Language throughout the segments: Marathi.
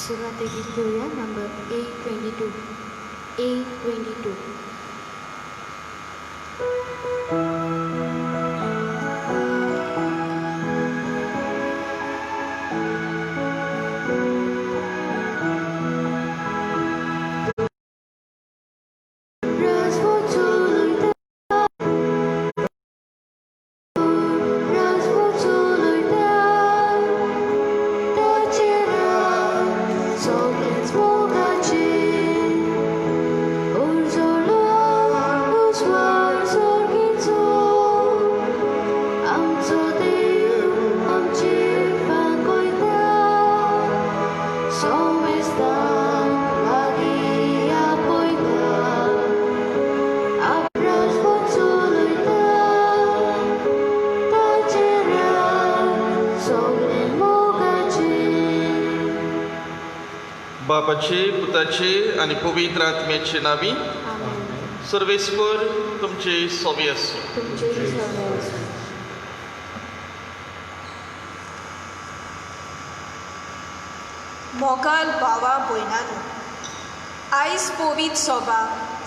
सुरुवातीला घेऊया नंबर A22. A22. बापाचे, पुताचे आणि पवित्र आत्म्याचे नावी सर्वेस्वर तुमचे सोबी असो. मोगाल भावा भयणांनो, आयज पवित्र सोबा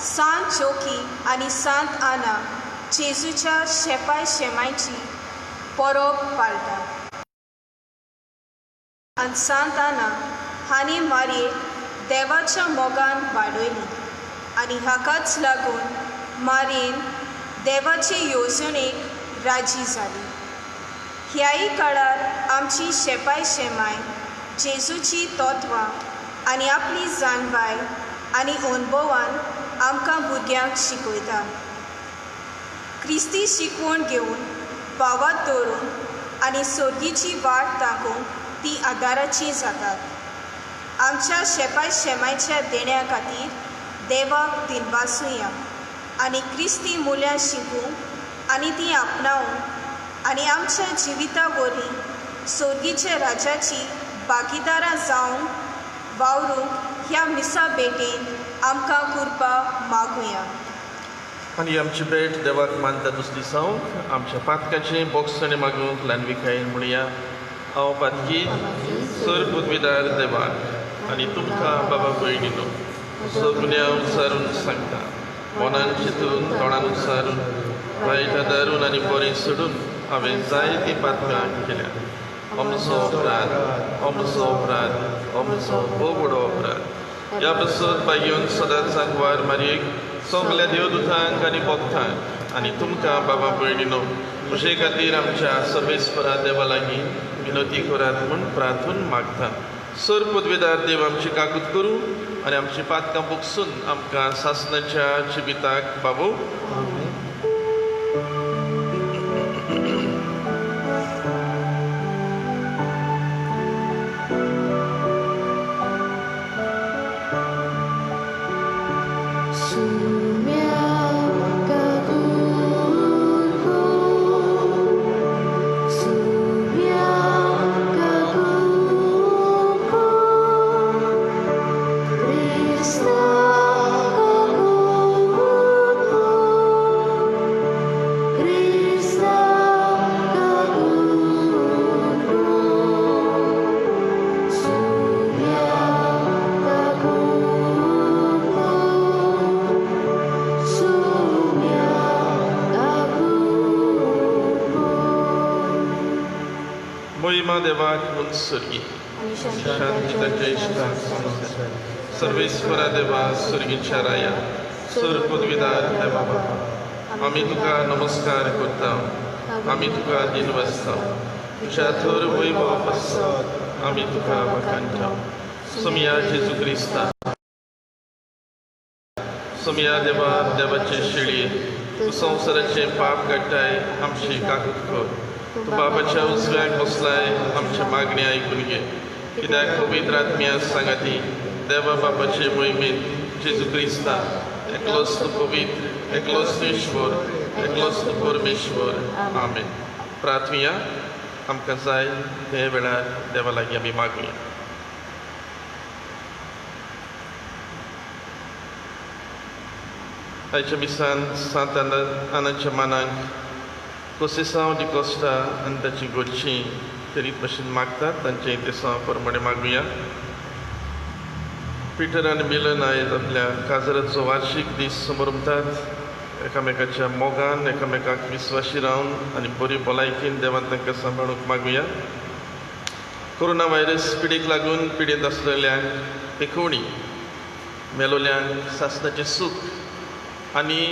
सांत जोकी आनी सांत आना जेजूच्या शेपाय शेमायची परब पाळटा. आनी सांत आना हांणी मारयेक देवाच्या मोगान वाडयली आनी हाकाच लागून मारयेन देवाचे येवजणेक राजी जाली. ह्याय काळार आमची शेपाय शेमाय जेजूची तत्वां आनी आपली जाणवाय आनी अनुभवान आमकां भुरग्यांक शिकयता. क्रिस्ती शिकवण घेवन भावात दवरून आनी सर्गीची वाट दाखोवंक ती आदाराची जातात. आमच्या शेपाय शेमायच्या देण्या खातीर देवाक दिनवासुया आनी क्रिस्ती मुल्यां शिकूंक आनी ती आपणावंक आनी आमच्या जिविता वरवीं सर्गीच्या राजाची भागीदारां जावन वावरूंक ह्या मिसा भेटेन आमकां कृपा मागुया. आनी आमची भेट देवाक मानता दुसरी दिसांक आमच्या पातकाचें बोगसणे मागूंक ल्हानविकायेन म्हणया. हांव पातकी सर पदवीदार देवाक आनी तुमकां बाबा भयणीनो सगुन्या उचारून सांगता. मनान चिंतून तोंडान उचारून वायट आदारून आनी बरें सोडून हांवें जायतीं पातकां केल्या. अमचो अपराध, अमचो अपराध, अमचो खूब व्हडलो अपराध. ह्या बसत बागेवन सदांच वार मारयेक सगल्या देवदूतांक आनी भक्तांक आनी तुमकां बाबा भयणीनो म्हजे खातीर आमच्या सर्वेस्परा देवा लागीं विनोती करात म्हूण प्रार्थून मागता. सर पदवीदार देव आमची काकूत करूं आनी आमची पातकां बोगसून आमकां सासणाच्या जिविताक बाबू. महिमा देवाक म्हूण सर्गी शांती ताच्या इश्टाक सर्वेस्परा देवा सर्गीच्या राया सर पदवीदार देवा बाबा आमी तुका नमस्कार करता. आमी तुका दिनवासता. तुज्या थोर वैभव पासत आमी तुका वखाणटा. सोमया जेजू क्रिस्ता सोमया देवा देवाचे शेळये तूं संवसाराचें पाप काडटाय आमची काकूत कर. तूं बाबाच्या उजव्याक बसलाय आमच्या मागणी आयकून घे. कित्याक पवित्र आत्म्या सांगाती देवा बाबाचे मोहिमेंत जेजू क्रिस्ता एकलोच तूं पवित्र, एकलोच तूं ईश्वर, एकलोच तूं परमेश्वर. आमेन. प्रार्थुया. आमकां जाय ते वेळार देवा लागीं आमी मागुया. आयच्या मिसान सांत आनाच्या मानांक कोसेसांव डी कोस्टा आनी ताची गोडची तरीत भाशेन मागतात तांचे इतिहासा प्रमाणे मागुया. पिटर आनी मिलन आयज आपल्या काजराचो वार्षिक दीस मनयतात. एकामेकाच्या मोगान एकामेकाक विस्वाशी रावन आनी बरी भलायकीन देवान तांकां सांबाळूंक मागुया. कोरोना व्हायरस पिडीक लागून पिडीत आसलेल्यांक पेखवणी, मेलोल्यांक सासणाचें सूख आनी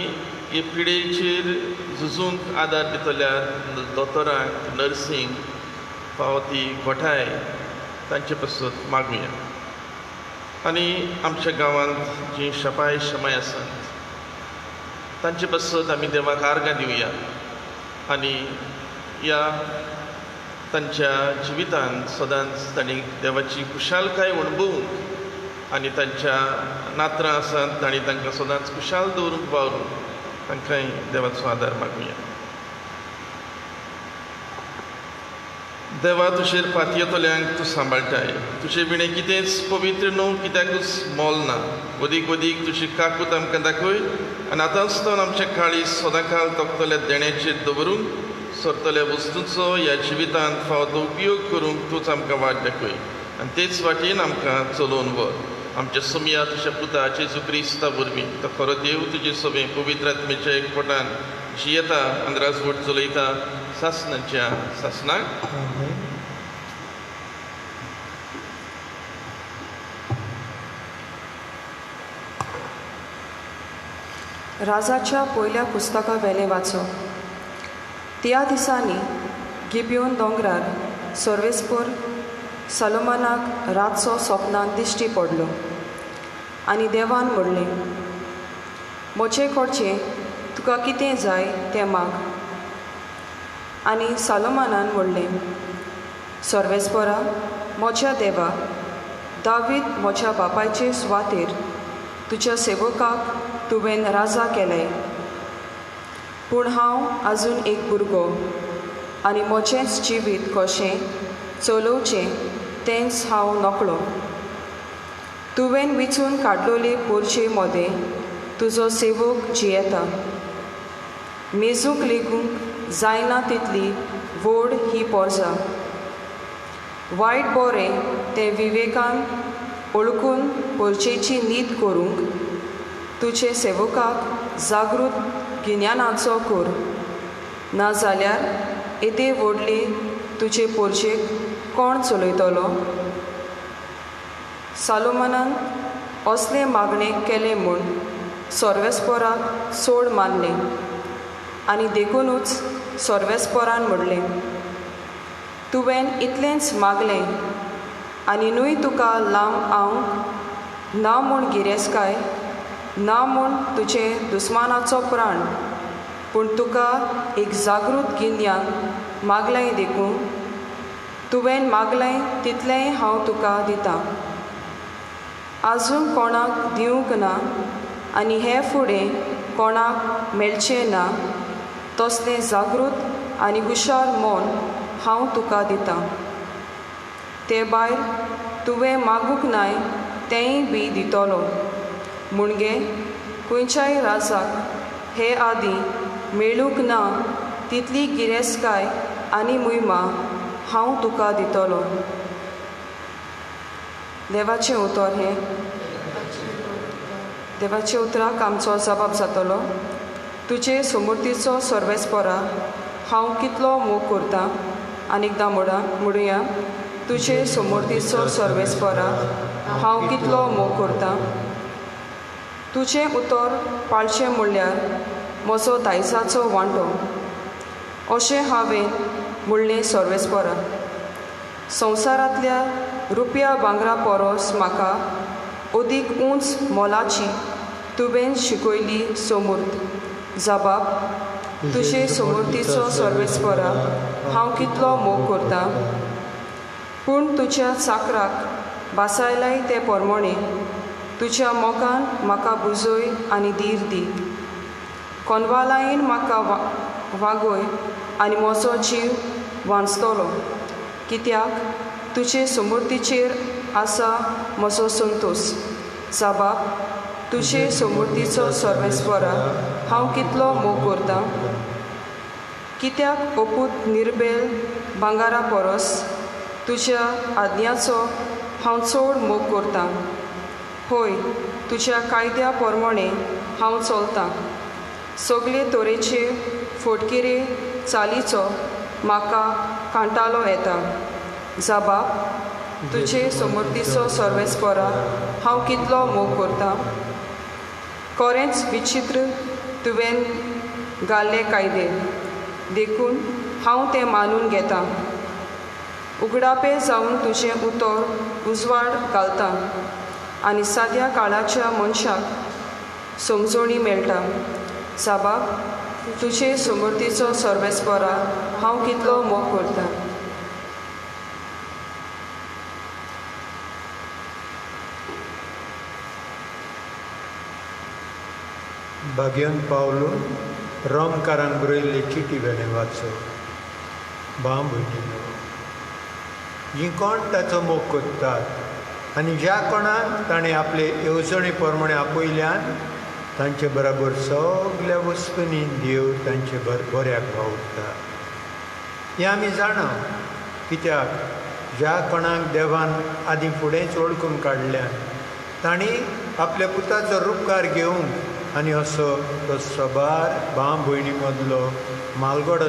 हे पिडेचेर झुजूंक आदार दितल्या दोतोरांक, नर्सींक फावो ती गोठाय तांचे पासून मागुया. आनी आमच्या गांवांत जी शपाय शमाय आसात तांचे पासून आमी देवाक आर्गां दिवया आनी ह्या तांच्या जिवितांत सदांच तांणी देवाची खुशालकाय अणभवूंक आनी तांच्या नात्रां आसात तांणी तांकां सदांच खुशाल दवरूंक वावरूंक तांकांय देवाचो आदार मागुया. देवा तुजेर पातयेतल्यांक तूं सांबाळटाय. तुजे विणें कितेंच पवित्र न्हू, कित्याकूच मोल ना. वदीक वदीक तुजी काकूत आमकां दाखय आनी आतांच तो आमचें काळीज सदांकाळ तोखतल्या देण्याचेर दवरूंक सरतल्या वस्तूंचो ह्या जिवितांत फावो तो उपयोग करूंक तूंच आमकां वाट दाखय आनी तेच वाटेन आमकां चलोवन व्हर. आमच्या सुमया तुज्या पुता जेजू क्रिस्ता वरवीं तो खरो देव तुजे सभे पवित्र आत्मेच्या एकवटान जियेता आनी राजवट चलयता सासणाच्या सासणाक. राजाच्या पयल्या पुस्तका वेले वाचो. त्या दिसांनी गिबेओन दोंगरार सर्वेस्पर सलोमनाक रातचो सपनांत दिश्टी पडलो आनी देवान म्हणलें, म्हजे कडचें तुका कितें जाय तें माग. आनी सलोमनान म्हणलें, सर्वेस्परा, म्हज्या देवा, दावीद म्हज्या बापायचे सुवातेर तुज्या सेवकाक तुवें राजा केलें. पूण हांव आजून एक भुरगो आनी म्हजेंच जिवीत कशें चलोवचें तेंच हांव नकळो. तुवें विचून काडलोले पोरचे मोदें तुजो सेवक जियेता. मेजूंक लेगूंक जायना तितली व्हड ही पोरजां. वायट बरें तें विवेकान ओळखून पोरचेची न्हीद करूंक तुजे सेवकाक जागृत गिन्यानाचो कर. नाजाल्यार येदे व्हडले तुजे पोरचेक कोण चलयतलो. सलोमनान असले मागणें केलें म्हूण सर्वेस्पराक सोड मारलें. आनी देखूनच सर्वेस्परान म्हणलें, तुवें इतलेंच मागलें आनी न्हय तुका लांब आंवक ना म्हूण गिरेस्काय ना म्हूण तुजे दुस्मानाचो प्राण, पूण तुका एक जागृत गिन्यान मागलें देखून तुवें मागलें तितलेंय हांव तुका दितां. आजून कोणाक दिवंक ना आनी हे फुडें कोणाक मेळचें ना तसलें जागृत आनी हुशार मोन हांव तुका दितां. ते भायर तुवें मागूंक नाय तेंय बी दितलो. मुणगे खंयच्याय राजाक हे आदीं मेळूंक ना तितली गिरेस्काय आनी मुयमा हांव तुका दितलो. देवाचें उतर हें. देवाच्या उतराक आमचो जबाब जातलो, तुजे समृद्धीचो सर्वेस्परा हांव कितलो मोग करतां. आनीकदां म्हणुया, तुजे समृद्धीचो सर्वेस्परा हांव कितलो मोग करतां. तुजें उतर पाळचें म्हणल्यार म्हजो दायजाचो वांटो. अशें हांवें म्हणलें सर्वेस्परा. संवसारांतल्या रुपया भांगरा परस म्हाका अदीक उंच मोलाची तुवें शिकयली समृद्ध. जबाब, तुजे समृद्धीचो सर्वेस्परा हांव कितलो मोग करतां. पूण तुज्या चाकराक बासायलाय ते प्रमाणे तुज्या मोगान म्हाका बुजय आनी धीर दी. कोनवालायेन म्हाका वागय आनी म्हजो जीव वांचतलो, कित्याक तुजे समृद्धीचेर आसा म्हजो संतोश. जबाब, तुजे समृद्धीचो सर्वेस्परा हांव कितलो मोग करतां. कित्याक अपूत निर्बेल भांगारा परस तुज्या आज्ञाचो हांव चड मोग करतां. होय, तुज्या कायद्या प्रमाणे हांव चलतां. सगळे तरेचे फोटकेरे चालीचो म्हाका कांटालो येता. जाबाब, तुजे समर्थीचो सर्वेस्परा हांव कितलो मोग करतां. खरेंच विचित्र तुवें घाल्ले कायदे देखून हांव ते मानून घेतां. उगडापे जावन तुजें उतर उजवाड घालता आनी साद्या काळाच्या मनशाक समजणी मेळटा. साबाब, तुजे समर्थीचो सर्वेस्परा हांव कितलो मोग करतां. भाग्यन पावलून रोमकारांक बरयल्ली चिटी वेळें वाचो. भाव भयणीनो, जी कोण ताचो मोग करतात आनी ज्या कोणाक ताणें आपले येवजणे प्रमाणे आपयल्यान तांचे बराबर सगळ्या वस्तूंनी देव तांचे बऱ्याक वावुरता. हें आमी जाणा, कित्याक ज्या कोणाक देवान आदीं फुडेंच वळखून काडल्यान तांणी आपल्या पुताचो रूपकार घेवंक आनी असो तो सबार भाव भयणी मदलो मालगडो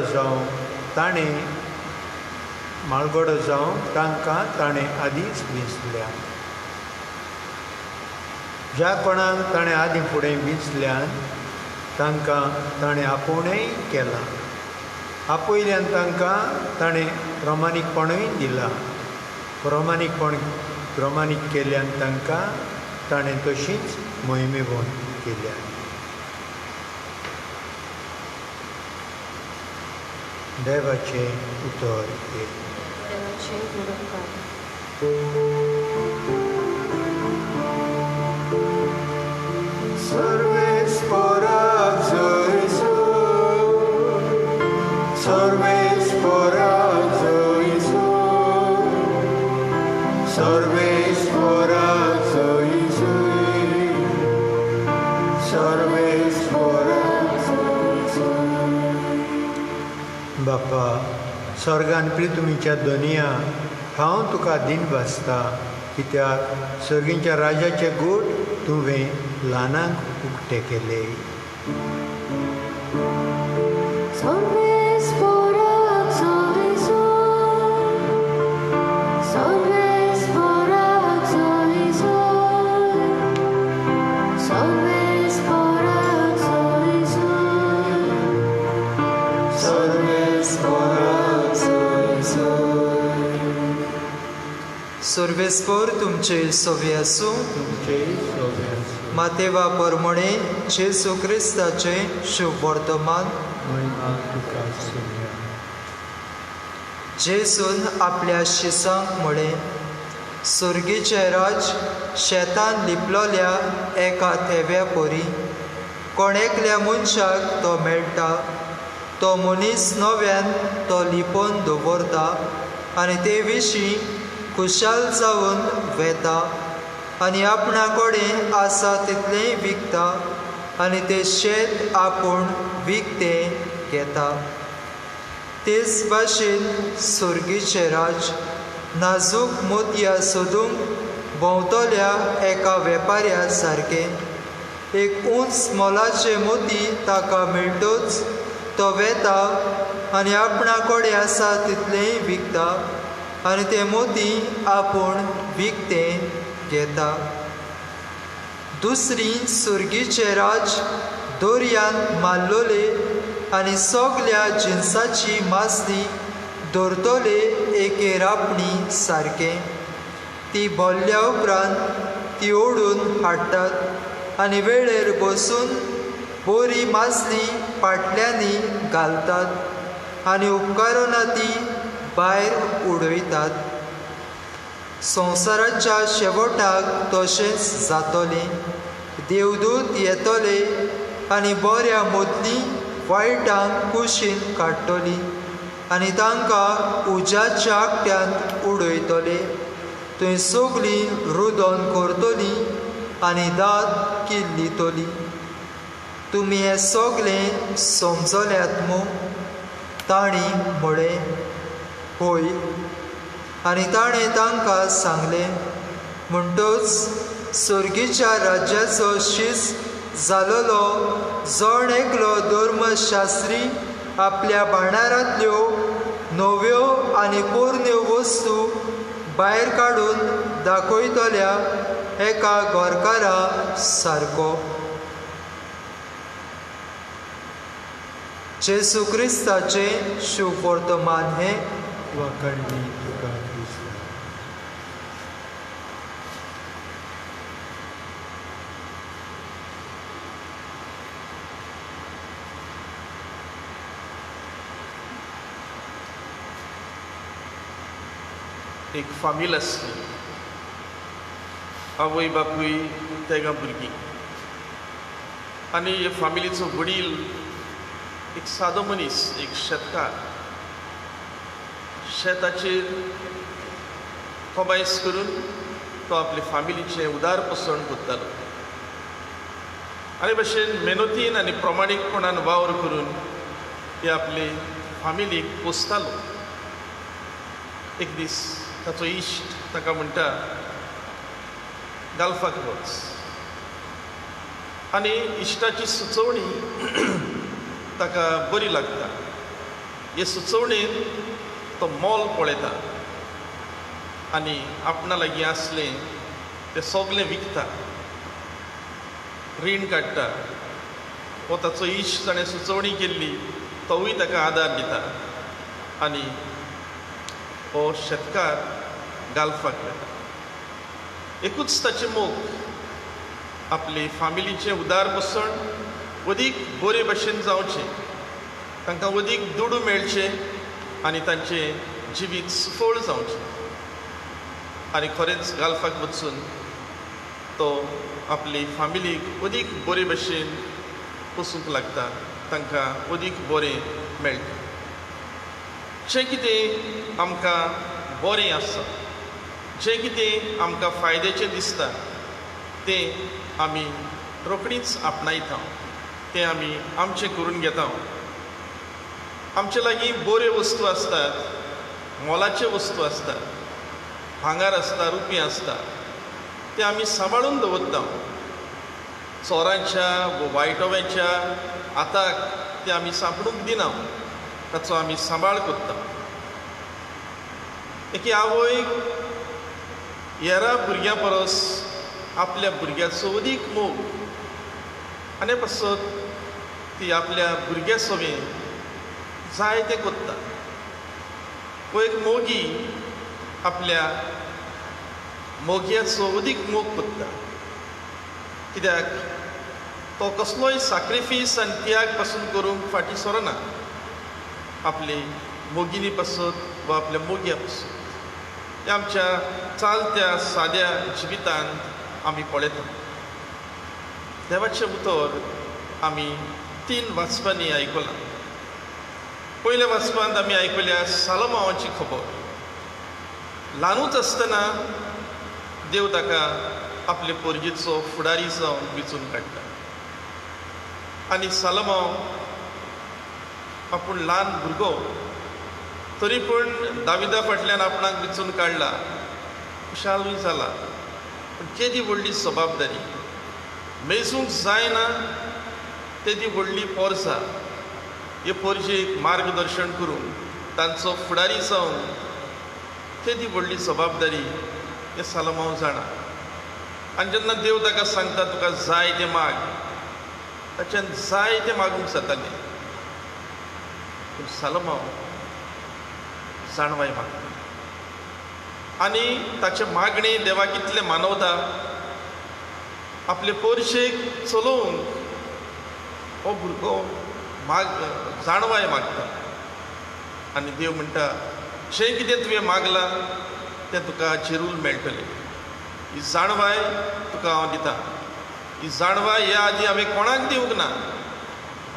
जावं तांकां ताणें आदींच विंचल्या. ज्या कोणाक ताणें आदीं फुडें विंचल्यान तांकां ताणें आपोवणेय केलां. आपयल्यान तांकां ताणें प्रमाणीकपणूय दिलां. प्रमाणीक केल्यान तांकां ताणें तशींच मोहिमेभोन केल्या. देवाचें उतर एक. देवाचें गुणगान. सर्वेस्पराक जयसो, सर्वेस्पराक जयसो, सर्वेस्पराक जयसो, सर्वेस्पराक जयसो. बापा, स्वर्गान प्रितुमीच्या दोनिया हांव तुका दिन भासता, कित्याक सर्गींच्या राजाचे गूट तुवें ल्हानांक उक्ते केले. सर्वेस्पराक जयसो, सर्वेस्पराक जयसो, सर्वेस्पराक जयसो, सर्वेस्पराक जयसो. सर्वेस्पर तुमचे सोवे आसूं. तुमचे सोबे मातेवा प्रमाणे जेसू क्रिस्ताचे शुभ वर्तमान. महिमा तुका सुर्या. जेसून आपल्या शिसांक म्हळें, सुर्गीचे राज शेतान लिपलोल्या एका थेव्या परी कोण एकल्या मनशाक तो मेळटा. तो मनीस नव्यान तो लिपोवन दवरता आनी ते विशीं खुशाल जावन वेता आनी आपणा कडेन आसा तितलेंय विकता आनी ते शेत आपूण विकतें घेता. तेच भाशेन सुर्गीचे राज नाजूक मोतयां सोदूंक भोंवतल्या एका वेपाऱ्या सारकें. एक उंच मोलाचे मोती ताका मेळटूच तो वेता आनी आपणा कडेन आसा तितलेंय विकता आनी ते मोती आपूण विकतें घेता. दुसरी सुर्गीचे राज दोरयान मारलोले आनी सगल्या जिन्साची मासली धरतले एके रापणी सारकें. ती भरल्या उपरांत ती ओडून हाडटात आनी वेळेर बसून बोरी मासली पाटल्यांनी घालतात आनी उपकारुना ती भायर उडयतात. संवसाराच्या शेवटाक तशेंच जातलें. देवदूत येतले आनी बऱ्या मदली वायटांक कुशीन काडटली आनी तांकां उज्याच्या आकट्यांत उडयतले. थंय सगळीं रुदन करतलीं आनी दात किल्लीतली. तुमी हें सगळें समजल्यात मू? तांणी म्हळें, होय. आनी ताणें तांकां सांगलें, म्हणटच सुर्गीच्या राज्याचो शीस जालोलो जण एकलो धर्मशास्त्री आपल्या भांडारांतल्यो नव्यो आनी पोरण्यो वस्तू भायर काडून दाखयतल्या एका गोरकारा सारको. जेसू क्रिस्ताचें शुभ वर्तमान हें वाकणली तुका क्रिस्ता. एक फामील आसली, आवय बापूय तेगा भुरगीं, आनी हे फामिलीचो वडील एक सादो मनीस, एक शेतकार. शेताचेर कमायस करून तो आपले फामिलीचें उदार पोसण करतालो. आनी भशेन मेहनतीन आनी प्रमाणीकपणान वावर करून ते आपले फामिलीक पोसतालो. एक दीस ताचो इश्ट ताका म्हणटा गालफाक वच. आनी इश्टाची सुचोवणी ताका बरी लागता. हे सुचोवणेन तो मोल पळयता आनी आपणा लागीं आसलें तें सगलें विकता, रीण काडटा. हो ताचो इश्ट ताणें सुचोवणी केल्ली तोवूय ताका आदार दिता आनी हो शेतकार गालफाक वेता. एकूच ताचें मोग आपले फामिलीचें उदार पोसण अदीक बरे भशेन जावचें, तांकां अदीक दुडू मेळचें आनी तांचें जिवीत सुफोळ जावचें. आनी खरेंच गालफाक वचून तो आपली फामिलीक अदीक बरे भशेन पोसूंक लागता, तांकां अदीक बरें मेळटा. जें कितें आमकां बरें आसा, जें कितें आमकां फायद्याचें दिसता तें आमी रोखडींच आपणायता, तें आमी आमचें करून घेता. आमचे लागीं बऱ्यो वस्तू आसतात, मोलाच्यो वस्तू आसतात, भांगार आसता, रुपी आसता, ते आमी सांबाळून दवरता. चोरांच्या वा वायटव्याच्या हाताक ते आमी सांपडूंक दिना, ताचो आमी सांबाळ करता. एके आवयक हेरा भुरग्यां परस आपल्या भुरग्याचो अदीक मोग, आनी पासत ती आपल्या भुरग्या सोबेन जाय तें करता. वो एक मोगी आपल्या मोगयाचो अदीक मोग करता, कित्याक तो कसलोय सॅक्रिफीस आनी त्याग पासून करूंक फाटीं सरना आपले मोगिनी पासत वा आपल्या मोगया पासून. हें आमच्या चालत्या साद्या जिवितांत आमी पळयता. देवाचें उतर आमी 3 वाचपांनी आयकलां. पयल्या वाचपांत आमी आयकल्या सालोमावाची खबर. ल्हानूच आसतना देव ताका आपले पोरजेचो फुडारी जावन वेंचून काडटा. आनी सालोमाव आपूण ल्हान भुरगो तरी पूण दाविदा फाटल्यान आपणाक वेंचून काडला, खुशालूय जाला. पूण केदी व्हडली जबाबदारी, मेजूंक जायना तेदी व्हडली पोरसा. हे पोरजेक मार्गदर्शन करून तांचो फुडारी जावन केदी व्हडली जबाबदारी हें सालोमाव जाणा. आनी जेन्ना देव ताका सांगता तुका जाय तें माग, ताच्यान जाय तें मागूंक जातालें. पूण सालोमाव जाणवाय मागता आनी ताचे मागणी देवाक इतलें मानवता. आपले पोरशेक चलोवंक हो भुरगो जाणवाय मागता. आनी देव म्हणटा जें कितें तुवें मागलां तें तुका जरूर मेळटलें. ही जाणवाय तुका हांव दितां. ही जाणवाय ह्या आदी हांवें कोणाक दिवंक ना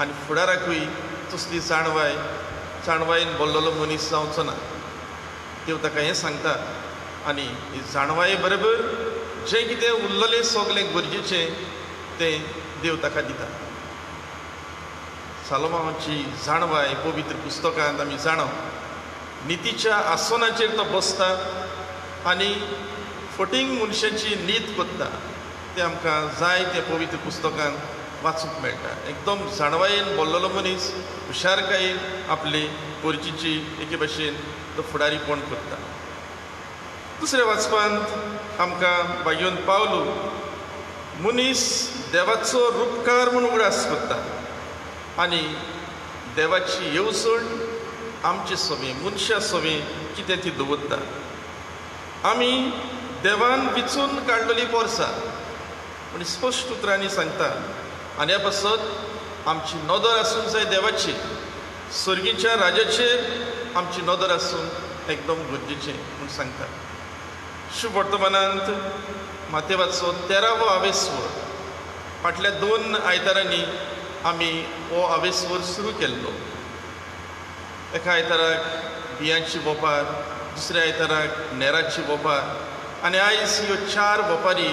आनी फुडाराकूय तसली जाणवायेन बोल्लोलो मनीस जावचो ना. देव ताका हें सांगता. आनी ही जाणवाये बरोबर जें कितें उरलेलें सगलें गरजेचें तें देव ताका दिता. सालोमावाची जाणवाय पवित्र पुस्तकांत आमी जाणो. नितीच्या आसनाचेर तो बसता आनी फटींग मनशाची नीत कोत्ता. ते आमकां जाय ते पवित्र पुस्तकान वाचूंक मेळटा. एकदम जाणवायेन बोल्लोलो मनीस हुशारकायेन आपली गरजेची एके भशेन तो फुडारीपण करता. दुसऱ्या वाचपांत आमकां भाग्योन पावलो मनीस देवाचो रूपकार म्हूण उगडास करता आनी देवाची येवजण आमचे सोबे मनशा सोबे कितें ती दवरता. आमी देवान विचून काडलेली पोरसां म्हण स्पश्ट उतरांनी सांगता. आनी ह्या पासत आमची नदर आसूंक जाय देवाचेर, सर्गीच्या राजाचेर आमची नदर आसूंक एकदम गरजेचें म्हूण सांगता. शुभ वर्तमानांत मातेवाचो 13वो आवेसवर फाटल्या 2 आयतारांनी आमी हो आवेसवर सुरू केल्लो. एका आयताराक बियांची बोपार, दुसऱ्या आयताराक नेराची बोपार आनी आयज ह्यो 4 बोपारी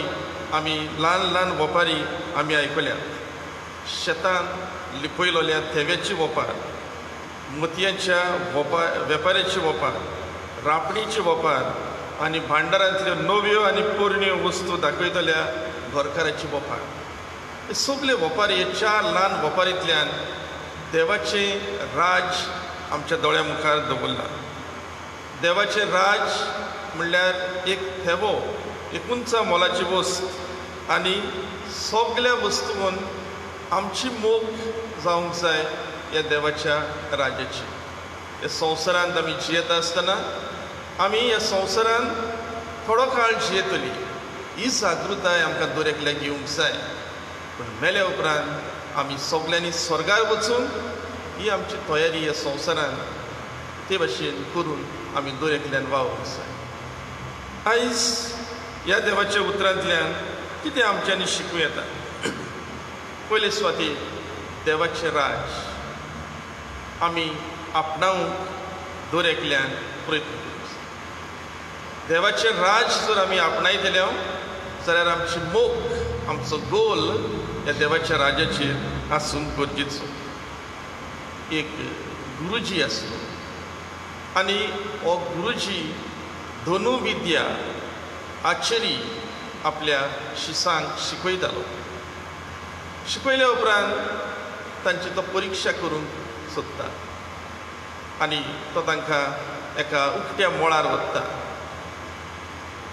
आमी ल्हान ल्हान बोपारी आमी आयकल्यात. शेतान लिपयलोल्या थेव्याची बोपार, मोतयांच्या वेपाऱ्याची बोपार, रापणीची बोपार आनी भांडारांतल्यो नव्यो आनी पोरण्यो वस्तू दाखयतल्या घरकाराची बोपार. हे सगळे बोपारी, हे 4 ल्हान बोपारींतल्यान देवाचें राज आमच्या दोळ्या मुखार दवरला. देवाचें राज म्हणल्यार एक थेवो, एक उंच मोलाची वस्त आनी सगळ्या वस्तून आमची मोग जावंक जाय ह्या देवाच्या राजाची. ह्या संवसारांत आमी जियेता आसतना आमी ह्या संवसारांत थोडो काळ जियेतली ही जागृताय आमकां दरेकल्याक घेवंक जाय. पूण मेल्या उपरांत आमी सगळ्यांनी स्वर्गार वचून ही आमची तयारी ह्या संवसारांत ते भाशेन करून आमी दरेकल्यान वावरूंक जाय. आयज ह्या देवाच्या उतरांतल्यान कितें आमच्यांनी शिकूं येता. पयले सुवातेर देवाचें राज आमी आपणावंक दरेकल्यान प्रयत्न करूंक जाय. देवाचें राज जर आमी आपणायतले जाल्यार आमची मोग, आमचो गोल ह्या देवाच्या राजाचेर आसूंक गरजेचो. एक गुरुजी आसलो आनी हो गुरुजी धनुविद्या आचरी आपल्या शिसांक शिकयतालो. शिकयल्या उपरांत तांची तो परिक्षा करूंक सोदता आनी तो तांकां एका उक्त्या मळार व्हरता.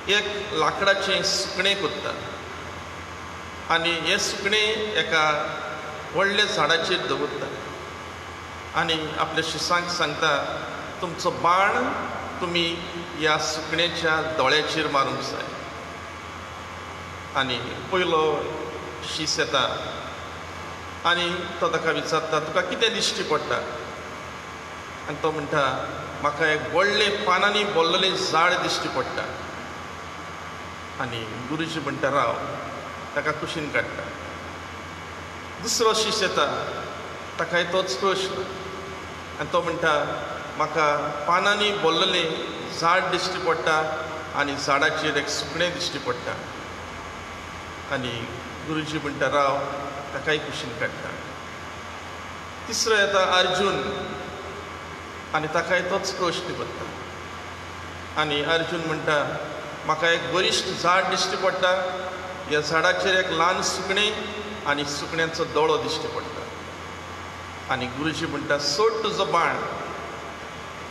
एक लांकडाचें सुकणें कोत्ता आनी हें सुकणें एका व्हडल्या झाडाचेर दवरता आनी आपल्या शिसांक सांगता तुमचो बाण तुमी ह्या सुकणेच्या दोळ्याचेर मारूंक जाय. आनी पयलो शीस येता आनी तो ताका विचारता तुका कितें दिश्टी पडटा. आनी तो म्हणटा म्हाका एक व्हडलें पानांनी भरलेलें झाड दिश्टी पडटा. आनी गुरुजी म्हणटा राव, ताका कुशीन काडटा. दुसरो शीस येता, ताकाय तोच प्रश्न आनी तो म्हणटा म्हाका पानांनी भरलेलें झाड दिश्टी पडटा आनी झाडाचेर एक सुकणें दिश्टी पडटा. आनी गुरुजी म्हणटा राव, ताकाय कुशीन काडटा. तिसरो येता अर्जून आनी ताकाय तोच प्रश्न पडटा. आनी अर्जून म्हणटा म्हाका एक वरिश्ठ झाड दिश्टी पडटा, ह्या झाडाचेर एक ल्हान सुकणें आनी सुकण्याचो दोळो दिश्टी पडटा. आनी गुरुजी म्हणटा सोड तुजो बाण.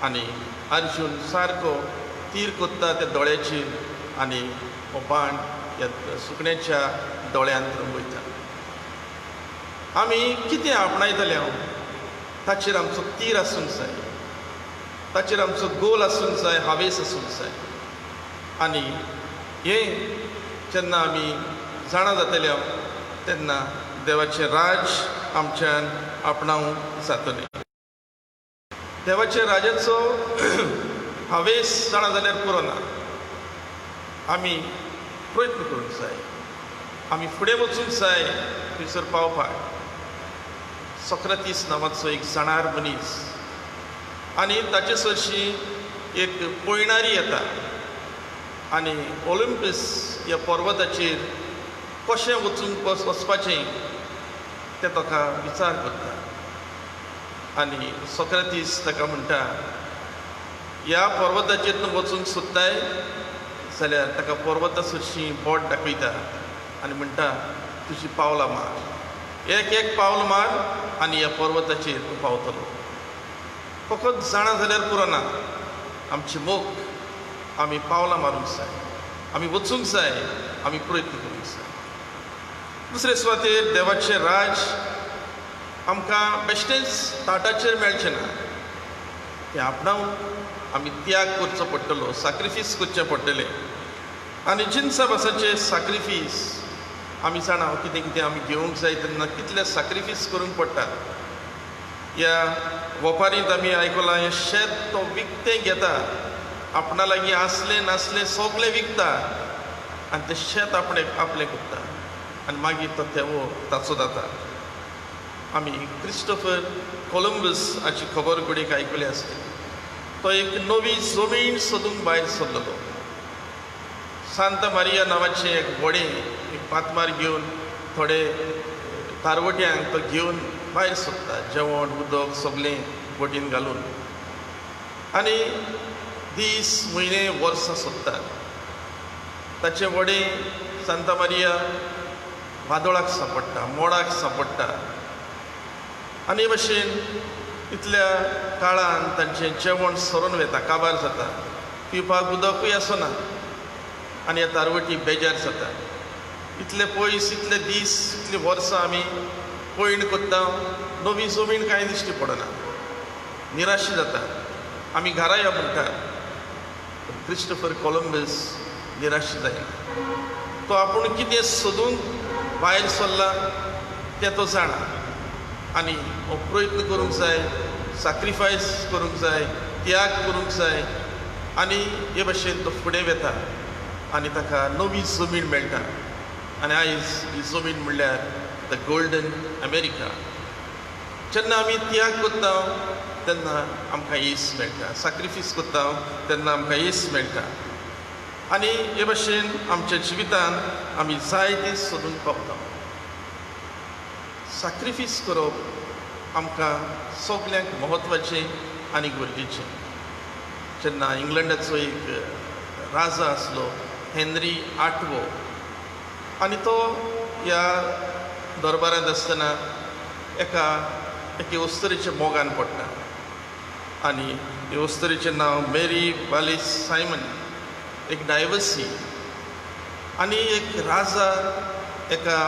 आनी अर्जून सारको तीर कोत्ता त्या दोळ्याचेर आनी हो बाण ह्या सुकण्याच्या दोळ्यांत वयता. आमी कितें आपणायतले ताचेर आमचो तीर आसूंक जाय, ताचेर आमचो गोल आसूंक जाय, हावेस आसूंक जाय. आनी हें जेन्ना आमी जाणा जातले तेन्ना देवाचें राज आमच्यान आपणावंक जातलें. देवाच्या राजाचो हावेस जाणा जाल्यार पुरो ना. आमी प्रयत्न करूंक जाय, आमी फुडें वचूंक जाय थंयसर पावपाक. सोक्रेतीस नांवाचो एक जाणार मनीस आनी ताचे सरशी एक पयणारी येता आनी ऑलिंपस ह्या पर्वताचेर कशें वचपाचें तें ताका विचार करता. आनी सोक्रेतीस ताका म्हणटा ह्या पर्वताचेर तूं वचूंक सोदताय जाल्यार ताका पर्वता सरशी बोट दाखयता आनी म्हणटा तुजी पावलां मार, एक पावल मार आनी ह्या पर्वताचेर तूं पावतलो. फकत जाणा जाल्यार पुरोना, आमची मोख आमी पावलां मारूंक जाय, आमी वचूंक जाय, आमी प्रयत्न करूंक जाय. दुसरे सुवातेर देवाचें राज आमकां बेश्टेच ताटाचेर मेळचें ना. तें आपणावन आमी त्याग करचो पडटलो, सॅक्रिफीस करचें पडटलें. आनी जिन्सा भासाचें सॅक्रिफीस आमी जाणा कितें कितें आमी घेवंक जाय तेन्ना कितलें सॅक्रिफीस करूंक पडटा. ह्या वपारींत आमी आयकलां हें शेत तो विकतें घेता, आपणा लागीं आसलें नासलें सगळें विकता आनी तें शेत आपणें आपलें करता आनी मागीर तो तेवो ताचो जाता. आमी क्रिस्टोफर कोलंबस हाची खबर घडीक आयकली आसतली. तो एक नवी जमीन सोदूंक भायर सरलेलो. सांता मारिया नांवाचें एक व्हडें एक पातमार घेवन थोडे तारवट्यांक तो घेवन भायर सरता, जेवण उदक सगळें बोटीन घालून. आनी दीस म्हयने वर्सां सोदतात. ताचें व्हडें सांता मारिया वादळाक सांपडटा, मोडाक सांपडटा. आनी हे भाशेन इतल्या काळान तांचें जेवण सरून वेता, काबार जाता, पिवपाक उदकूय आसना आनी ह्या तारवटी बेजार जाता. इतले पयस, इतले दीस, इतलीं वर्सां आमी पयण कोत्ता, नवी जमीन कांय दिश्टी पडना, निराशी जाता, आमी घरा या म्हणटा. क्रिस्टोफर कोलंबस निराशी जायना. तो आपूण कितें सोदूंक भायर सरला तें तो जाणा आनी हो प्रयत्न करूंक जाय, सॅक्रिफायस करूंक जाय, त्याग करूंक जाय. आनी हे भाशेन तो फुडें वेता आनी ताका नवी जमीन मेळटा. आनी आयज ही जमीन म्हणल्यार द गोल्डन अमेरिका. जेन्ना आमी त्याग करता तेन्ना आमकां येस मेळटा, सॅक्रिफीस करता तेन्ना आमकां येस मेळटा. आनी हे भाशेन आमच्या जिवितान आमी जाय ती सोदूंक पावता. सॅक्रिफीस करप आमकां सगल्यांक म्हत्वाचें आनी गरजेचें. जेन्ना इंग्लंडाचो एक राजा आसलो हेनरी आठवो, आनी तो ह्या दरबारांत आसतना एके अस्तरेच्या मोगान पडटा. आनी हे अस्तरेचें नांव मेरी वालिस सायमन, एक डायवर्सी. आनी एक राजा एका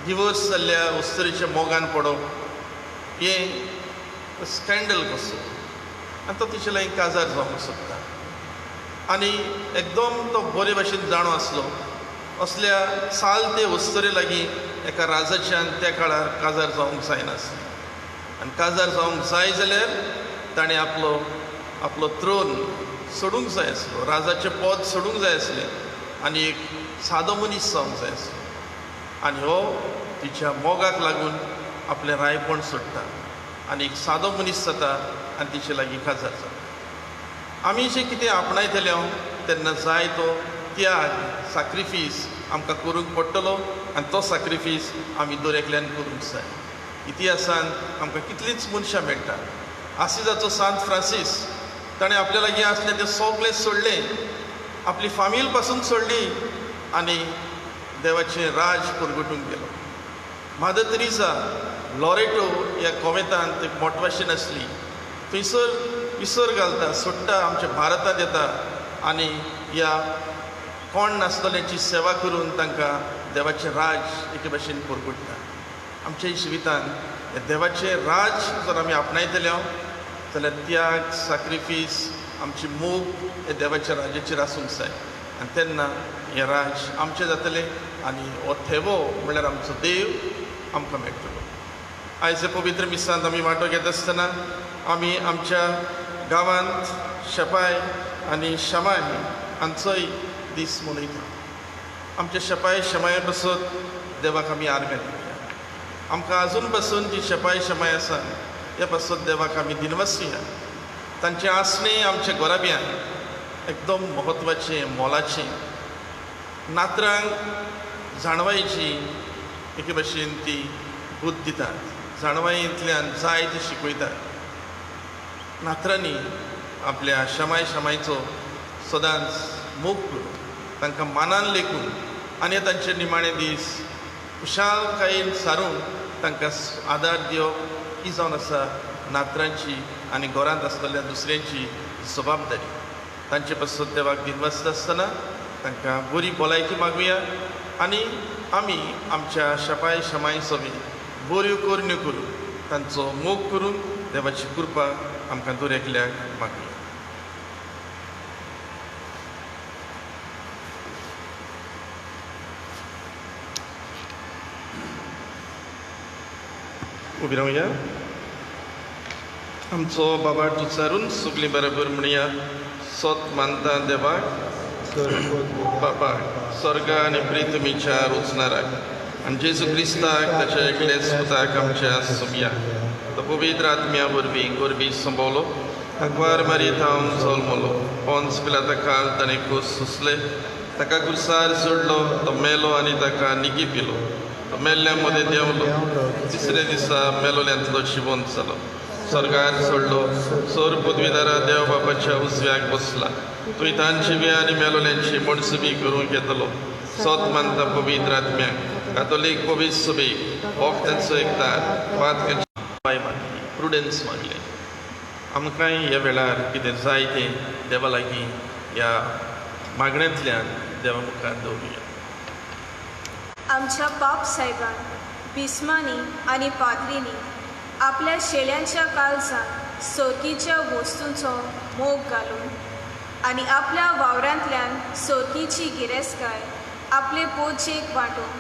डिवोर्स जाल्ल्या अस्तरेच्या मोगान पडप हें स्कॅन्डल कसो. आनी तो तिचे लागीं काजार जावंक सोदता. आनी एकदम तो बरे भाशेन जाणो आसलो, असल्या चालते अस्तरे लागीं एका राजाच्यान त्या काळार काजार जावंक जायनासलें. आनी काजार जावंक जाय जाल्यार ताणें आपलो थ्रोन सोडूंक जाय आसलो, राजाचें पद सोडूंक जाय आसलें आनी एक सादो मनीस जावंक जाय आसलो. आनी हो तिच्या मोगाक लागून आपलें रायपण सोडटा आनी एक सादो मनीस जाता आनी तिचे लागीं काजार जाता. आमी जें कितें आपणायतले तेन्ना जाय तो त्याग, सॅक्रिफीस आमकां करूंक पडटलो आनी तो सॅक्रिफीस आमी दरेकल्यान करूंक जाय. इतिहासान आमकां कितलींच मनशां मेळटा. आसिजाचो सांत फ्रांसीस ताणें आपल्या लागीं आसलें तें सगळें सोडलें, आपली फामील पासून सोडली आनी देवाचें राज परगटूंक गेलो. मादर तेरेसा लॉरेटो ह्या कोवेतांत एक मोटवाशीन आसली, थंयसर विसर घालता, सोडटा, आमच्या भारतांत येता आनी ह्या कोण नासतल्यांची सेवा करून तांकां देवाचें राज एके भाशेन परगटता. आमच्या जिवितान हे देवाचें राज जर आमी आपणायतले जाल्यार त्याग, सॅक्रिफीस, आमची मोग हे देवाच्या राजाचेर आसूंक जाय. आनी तेन्ना हें राज आमचें जातलें आनी हो थेवो म्हणल्यार आमचो देव आमकां मेळटलो. आयज हे पवित्र मिसांत आमी वांटो घेत आसतना आमी आमच्या गांवांत शेपाय आनी शमाय हांचोय दीस मनयता. आमच्या शेपाय शमाय पासून देवाक आमी आर्गां दिवया. आमकां आजून पासून जी शेपाय शमाय आसा ह्या पासून देवाक आमी दिनवासी या. तांचें आसणें आमच्या गोराब्यान एकदम म्हत्वाचें, मोलाचें. नातरांक जाणवायेची एके भाशेन ती बुद्द दितात, जाणवायेंतल्यान जाय ती शिकयतात. नातरांनी आपल्या शमायचो सदांच मोग करून तांकां मानान लेखून आनी तांचे निमाणे दीस खुशालकायेन सारून तांकां आदार दिवप ही जावन आसा नातरांची आनी घरांत आसतल्या दुसऱ्यांची जबाबदारी. तांचे पासून देवाक दिनवासता आसतना तांकां बरी भलायकी मागुया आनी आमी आमच्या शेपाय शमाय सवी बऱ्यो करण्यो करून तांचो मोग करून देवाची कृपा आमकां दर एकल्याक मागुया. उबी रावया. आमचो बाबाट उच्चारून सगळीं बरोबर म्हणया. सोत मानता देवाक बापाक स्वर्गा आनी प्रितमीच्या उचनाराक आनी जेजू क्रिस्ताक ताच्या एकले सुताक आमच्या सुमया तो पवित्र आत्म्या वरवीं गोरबी संभोवलो अकवार मारी थावन जल्मलो पोंस पिलाता काल ताणें खूस सुसले ताका कुर्सार सोडलो तो मेलो आनी ताका निगी पिलो तो मेल्ल्या मदें देंवलो तिसरे दिसा मेलोल्यांतलो जिवंत जालो स्वर्गार सोडलो सोर पदवीदारा देव बापाच्या उजव्याक बसला तुवें तांची जिव्या आनी मेलोल्यांची मणसुबी करूंक येतलो सोत मानता पवित्र आत्म्याक कातोलीक पवित्र सभेक वखदांचो एकदार पातकांची पांय मागली प्रुडन्स मागले. आमकांय ह्या वेळार कितें जाय तें देवा लागीं ह्या मागण्यांतल्यान देवा मुखार दवरुया. आमच्या बाप साहेबान बिस्मांनी आनी पाद्रींनी आपल्या शेळ्यांच्या काळजांत सोरकीच्या वस्तूंचो मोग घालून आनी आपल्या वावरांतल्यान सोरकीची गिरेस्तकाय आपले पोचेक वांटून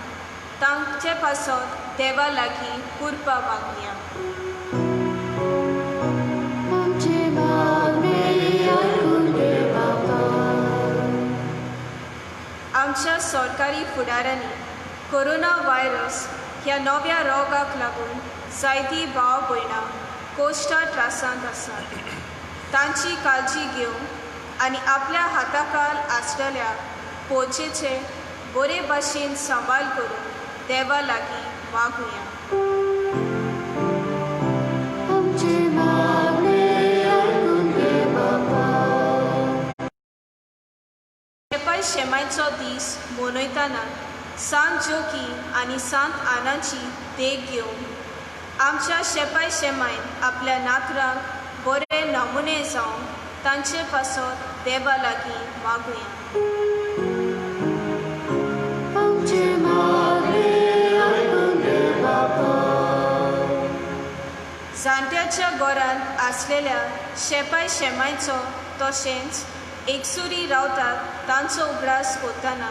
तांचे पासत देवा लागीं कृपा मागुया. आमचे मागणे आयकून घे बाबा. आमच्या सरकारी फुडाऱ्यांनी कोरोना व्हायरस ह्या नव्या रोगाक लागून जायतीं भाव भयणां कोश्टा त्रासांत आसात. तांची काळजी घेवन आनी आपल्या हाताखाल आसलेल्या पोचेचे बरे भाशेन सांबाळ करून देवा लागीं मागुया. आमचे मागणे आयकून घे बाबा. शेपाय शेमायचो दीस मनयतना सांत जोकी आनी सांत आनाची देख घेवन आमच्या शेपाय शेमायन आपल्या नातरांक बरे नमुने जावन तांचे पासत देवा लागीं मागुया. आमचे मागणे आयकून घे बाबा. जाणट्याच्या घरांत आसलेल्या शेपाय शेमायचो तशेंच एकसुरी रावतात तांचो उगडास करतना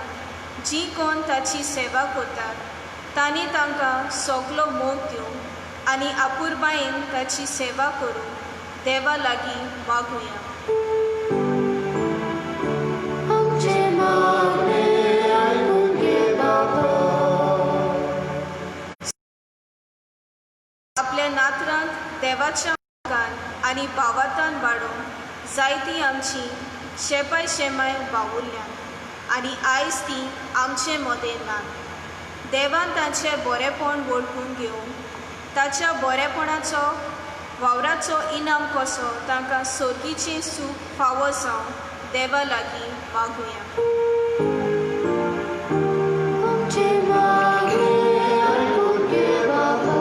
जीं कोण ताची सेवा करतात तांणी तांकां सगलो मोग दिवं आनी आपुरबायेन ताची सेवा करून देवा लागीं मागुया. आमचे मागणे आयकून घे बाबा. आपल्या नातरांक देवाच्या मोगान आनी भावार्थान वाडोवन जायतीं आमची शेपाय शेमाय वावुरल्यान आनी आयज तीं आमचे मदें नात. देवान तांचें बरेपण वळखून घेवन ताच्या बरेपणाचो वावराचो इनाम कसो तांकां सोर्गीचें सूख फावो जावन देवा लागीं मागुया. आमचे मागणे आयकून घे बाबा.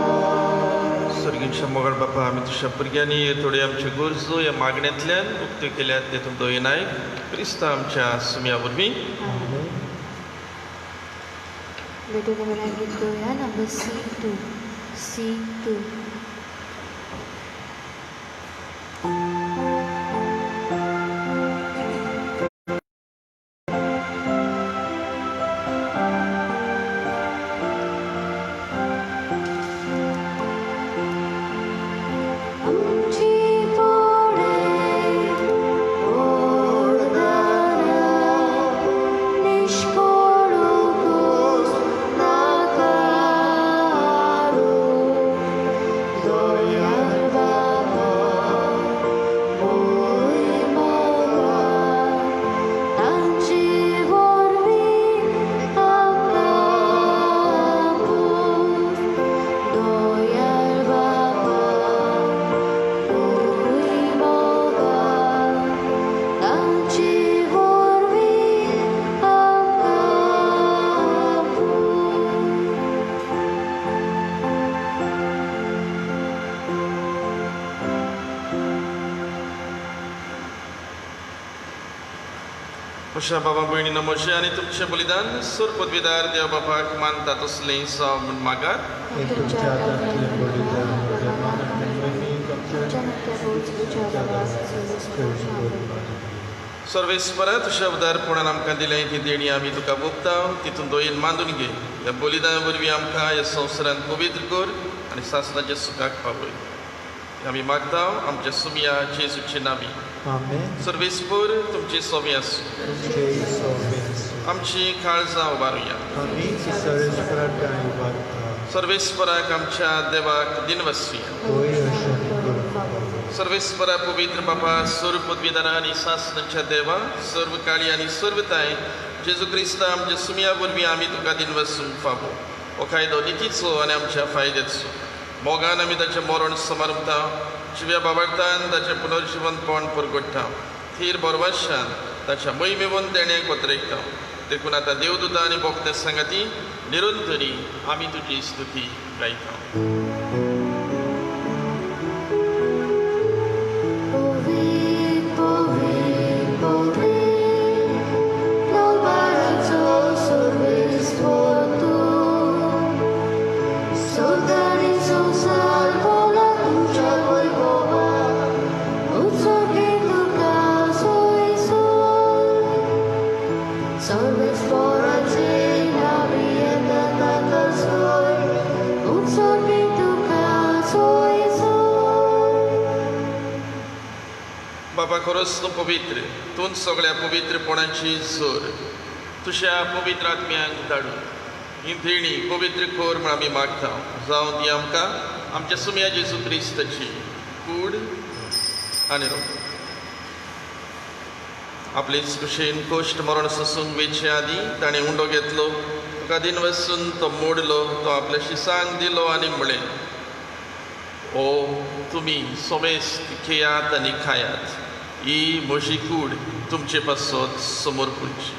सर्गीच्या मोगळ बापा आमी तुज्या भुरग्यांनी हे थोडे आमच्यो गरजो ह्या मागण्यांतल्यान उक्त्यो केल्यात तेतून दोयनाय क्रिस्ता आमच्या सुम्या वरवीं. Little women I give to ya number C2. C2. म्हज्या बाबा भयणीनो म्हजें आनी तुमचें बलिदान सूर पदवीदार देव बापाक मानता तसलें जावं म्हूण मागात. तुमच्या हातांतलें बलिदान म्हज्या मनांतल्यान मनीक तुमच्या नक्या रोज तुज्या बलास सर्वेस्परा तुज्या उदारपणान आमकां दिलें ती देणी आमी तुका भोगता. तितून दोयेन बांदून घे. ह्या बलिदाना वरवीं आमकां ह्या संवसारांत पवित्र कर आनी सासणाच्या सुखाक पावय. आमी मागता आमच्या सुमया जेजूचे नांवी. आमेन. सर्वेस्पर तुमची सोबी आसूं. तुमचे सोबेस आमची काळजां उबारुया. आमी सर्वेस्पराक उबारता. सर्वेस्पराक आमच्या देवाक दिनवसुया. होय अशें करून सर्वेस्परा पवित्र बापा सर्व पदवीदारा आनी सासणाच्या देवा सर्व काळी आनी सर्वताय जेजू क्रिस्ता आमच्या सुमया वरवीं आमी तुका दिनवसूंक फावो. हो कायदो नितीचो आनी आमच्या फायद्याचो. मोगान आमी ताचें मरण समारंभता. जिव्या बाबार्थान ताचें पुनर्जिवनपण परगट्टा. थीर बरवाशान ताच्या मैमेवन देण्याक वतरेकता. देखून आतां देवदूतां आनी भोगते सांगाती निरंतरी आमी तुजी स्तुती गायता. बाबा खरोच तूं पवित्र. तूं सगळ्या पवित्रपणाची जोर तुज्या पवित्र आत्म्यांक धाडून ही देणी पवित्र कर म्हूण आमी मागता. जावं ती आमकां आमच्या सुमया जेजू क्रिस्ताची कूड आनी रोग. आपलेच कुशेन कोश्ट मरण सोसूंक वेचे आदीं ताणें उंडो घेतलो. तुका दिन वचून तो मोडलो. तो आपल्या शिसांक दिलो आनी म्हळें, ओ तुमी सोमेस खेयात आनी खायात. ही म्हजी कूड तुमचे पासत समोर पुरची.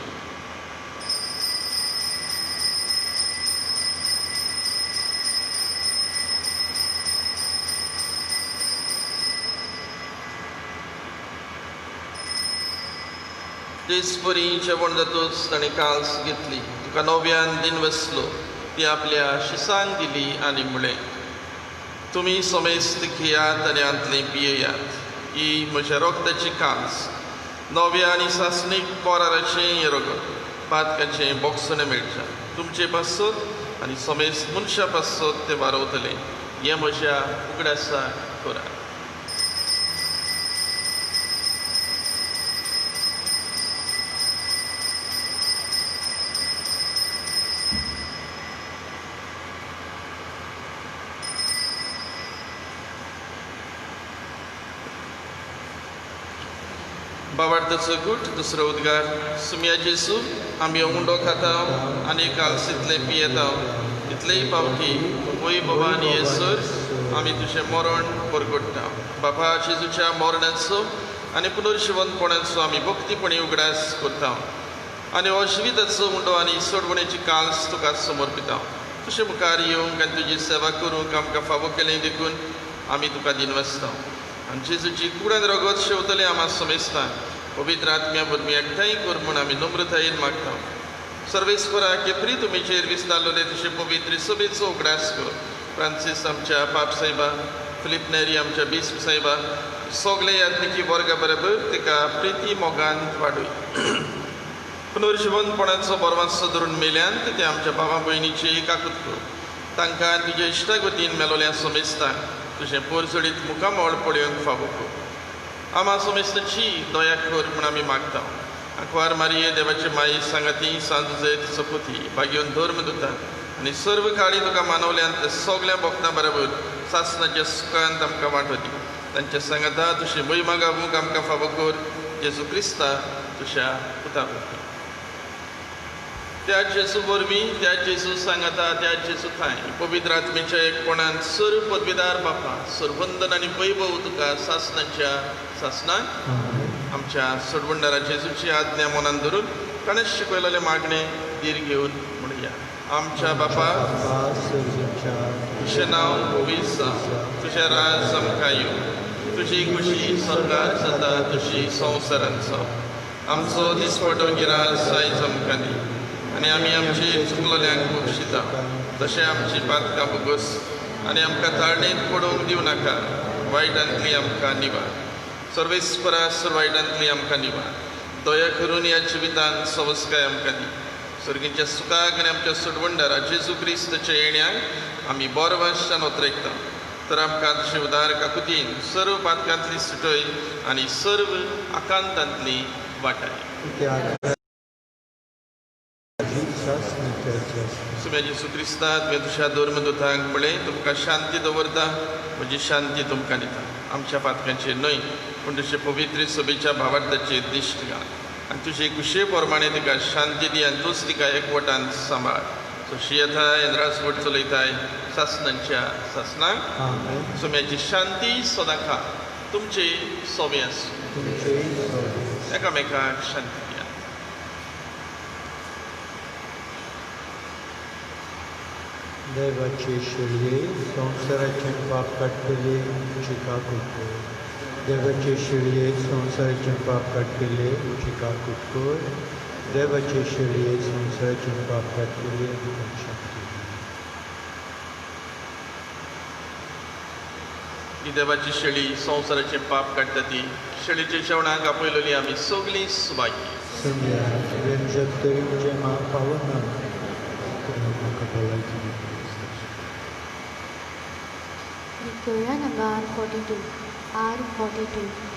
देसपरी जेवण जातूच ताणें काल्स घेतली. तुका नव्यान दिन वसलो. ती आपल्या शिसांक दिली आनी म्हळें, तुमी सोमेस्त खेयात आनी आंतले पियेयात. ही म्हज्या रोगताची काल्स. नव्या आनी सासणीक कोराराचें हें रगत पातकाचें बोगसणें मेळटा. तुमचे पासत आनी सोमेस्त मनशा पासत तें वारवतलें. हें म्हज्या उगडासाक करात. बाबार्थाचो गूट दुसरो उद्गार. सुमया जेजू आमी उंडो खाता आनी काल्स इतलें पियेता. इतलेय पावटी वय बाबा आनी येसर आमी तुजें मरण परगट्टा. बाबा जेजूच्या मरणाचो आनी पुनर्जिवनपणाचो आमी भक्तीपणी उगडास करता. आनी हो जिविताचो उंडो आनी सोडवणेची काल्स तुका समर्पिता. तुजे मुखार येवंक आनी तुजी सेवा करूंक आमकां फावो केलें देखून आमी तुका दिनवसता. आनी जेजूची कुडान रगत शेवतलें आमां समेस्ता. पवित्र आत्म्या वरवीं एकठांय कर म्हूण आमी नम्रतायेन मागता. सर्वेस्परा केप्री तुमीचेर विस्तारलोले तुजे पवित्र सभेचो उगडास कर. फ्रांसीस आमच्या पाप साहेबा, फिलिप नेरी आमच्या बिस्प साहेबा, सगळे यात्रिकी वर्गा बरोबर तिका प्रिती मोगान वाडूय. पुनर्जिवनपणाचो बरवांसो धरून मेल्यान ते आमच्या भावा भयणीची एकाकूत कर. तांकां तुज्या इश्टाक वतीन मेलोल्या समेस्ता तुजें पोरसडीत मुखामोळ पळोवंक फावो कर. आमा समेस्ताची दया कर म्हूण आमी मागता. आंकवार मारये देवाचे माई सांगाती सांजुजे सपुती भाग्योन धर्मदूता आनी सर्व काळी तुका मानवल्यान ते सगळ्या भक्तां बरोबर सासणाच्या सुखांत आमकां वांटो दी. तांच्या सांगाता तुजी महिमा गावूंक आमकां फावो कर. जेजू क्रिस्ता तुज्या पुता वरवीं. त्या जेजू वरवीं, त्या जेजू सांगाता, त्या जेजू थाय पवित्र आत्मेच्या एकपणान सर्व पदवीदार बापा सर्वंदन आनी वैभव तुका सासणाच्या सासणाक आमच्या सोडवणदारा जेजूची आज्ञा मनान धरून ताणें शिकयलेले मागणे धीर घेवन म्हणया. आमच्या बापा तुजें नांव पवित्र जावं. तुजें राज आमकां येवं. तुजी खुशी स्वर्गांत जाता तशी संवसारांत जावं. आमचो दिसपटोगिरा सायज आमकां दी आनी आमी आमची चुकलोल्यांक बक्षिता तशें आमची पातकां बोगस आनी आमकां ताळणेंत पडोवंक दिवं नाका वायटांतली आमकां निवार सर्वेस्परास वायटांतली आमकां निवार दया करून ह्या जिवितांत सवस्काय आमकां दी सर्गीच्या सुखाक आनी आमच्या सोडवणदारा जेजू क्रिस्ताच्या येण्याक आमी बोरवांशान ओतरेकता तर आमकां तशें उदार काकुतीन सर्व पातकांतली सुटय आनी सर्व आकांतांतली वाटाय सुम्या जेजू क्रिस्ता तुवें तुज्या धर्मदुतांक म्हळें तुमकां शांती दवरता म्हजी शांती तुमकां दिता आमच्या पातकांचेर न्हय पूण तशें पवित्र सभेच्या भावार्थाचेर दिश्ट घाल आनी तुजे कुशे प्रमाणे तिका शांती दी आनी तूंच तिका एकवटान सांबाळ तशी येताय राजवट चलयताय सासणांच्या सासणाक सुम्याची शांती सदां खा तुमचे सोबे आसूं एकामेकाक शांती दिया देवाचे शिळये संवसाराचें पाप काडटले उचिका कुटकोर देवाचे शिळये संवसाराचें पाप काडटले उचिका कुटकोर देवाचे शिळये संवसाराचें पाप काडटले शांती ही देवाची शेळी संवसाराचें पाप काडटा ती शेळीच्या जेवणाक आपयलेली आमी सगळीं सुवाळी सगळ्या तुवें तरी म्हाका पावना म्हाका भलायकी दी Victoria number 42, R42.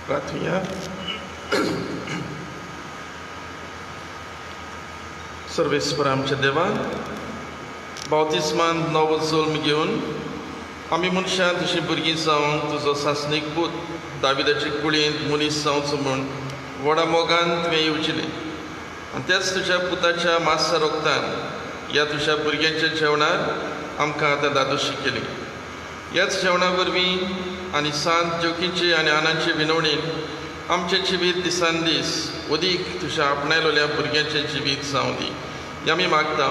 प्रार्थना सर्वेस्पर आमच्या देवा बावतिस्मान नवो जल्म घेवन आमी मनशां तशीं भुरगीं जावन तुजो सासणीक पूत दाविदाचे कुळींत मनीस जावचो म्हूण व्हडा मोगान तुवें येवजिलें आनी त्याच तुज्या पुताच्या मासा रोगतान ह्या तुज्या भुरग्यांच्या जेवणार आमकां आतां दादोशी केली ह्याच जेवणा वरवीं आनी सांत जेवकीचे आनी आनांचे विनवणेन आमचें जिवीत दिसान दीस अदीक तुज्या आपणायलोल्या भुरग्यांचें जिवीत जावं दी हें आमी मागता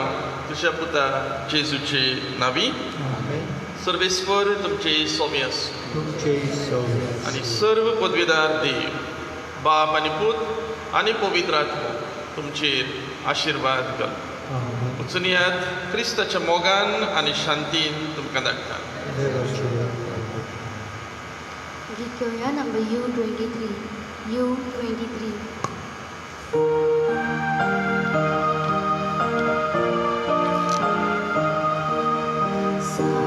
तुज्या पुता जेजूचे नांवी सर्वेस्पर तुमचे सोबे आसूं आनी सर्व पदवीदार देव बाप आनी पूत आनी पवित्र आत्मा तुमचेर आशिर्वाद घाल वचून यात क्रिस्ताच्या मोगान आनी शांतीन तुमकां धाडटा घेऊया नंबर U23. U23. सा